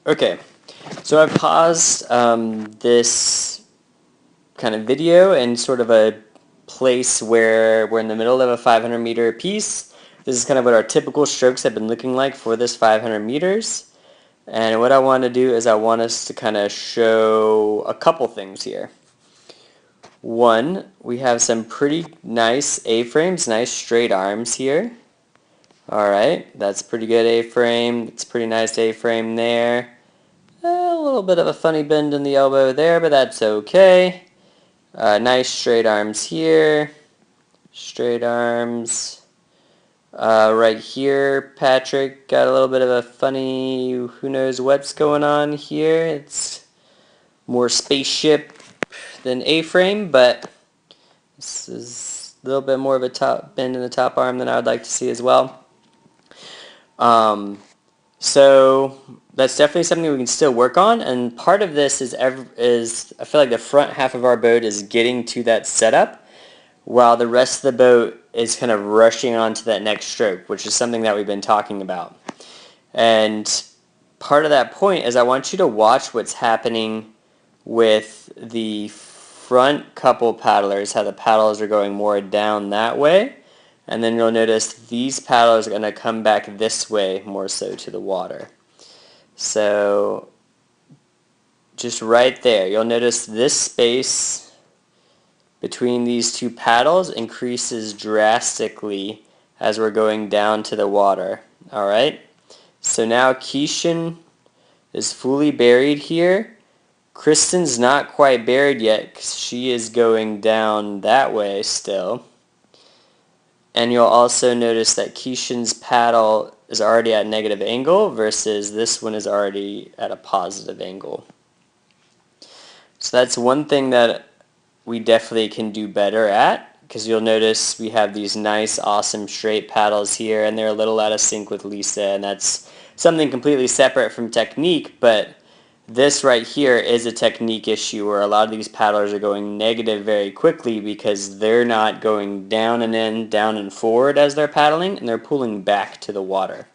Okay, so I paused this kind of video in sort of a place where we're in the middle of a 500 meter piece. This is kind of what our typical strokes have been looking like for this 500 meters. And what I want to do is I want us to kind of show a couple things here. One, we have some pretty nice A-frames, nice straight arms here. Alright, that's pretty good A-frame. It's pretty nice A-frame there. A little bit of a funny bend in the elbow there, but that's okay. Nice straight arms here. Straight arms. Right here, Patrick got a little bit of a funny, who knows what's going on here. It's more spaceship than A-frame, but this is a little bit more of a top bend in the top arm than I would like to see as well. So that's definitely something we can still work on, and part of this is I feel like the front half of our boat is getting to that setup, while the rest of the boat is kind of rushing onto that next stroke, which is something that we've been talking about. And part of that point is I want you to watch what's happening with the front couple paddlers, how the paddles are going more down that way. And then you'll notice these paddles are going to come back this way more so to the water. So just right there, you'll notice this space between these two paddles increases drastically as we're going down to the water. Alright? So now Keishan is fully buried here. Kristen's not quite buried yet because she is going down that way still. And you'll also notice that Keishan's paddle is already at a negative angle versus this one is already at a positive angle. So that's one thing that we definitely can do better at, because you'll notice we have these nice, awesome straight paddles here, and they're a little out of sync with Lisa, and that's something completely separate from technique, but this right here is a technique issue where a lot of these paddlers are going negative very quickly because they're not going down and in, down and forward as they're paddling, and they're pulling back to the water.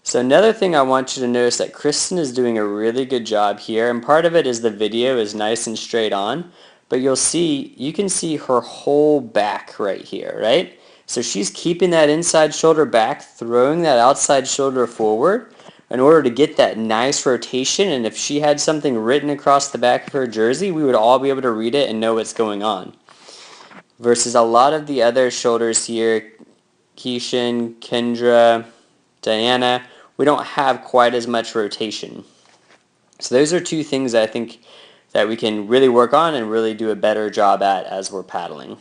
So another thing I want you to notice that Kristen is doing a really good job here, and part of it is the video is nice and straight on, but you can see her whole back right here, right? So she's keeping that inside shoulder back, throwing that outside shoulder forward in order to get that nice rotation, and if she had something written across the back of her jersey, we would all be able to read it and know what's going on. Versus a lot of the other shoulders here, Keishan, Kendra, Diana, we don't have quite as much rotation. So those are two things I think that we can really work on and really do a better job at as we're paddling.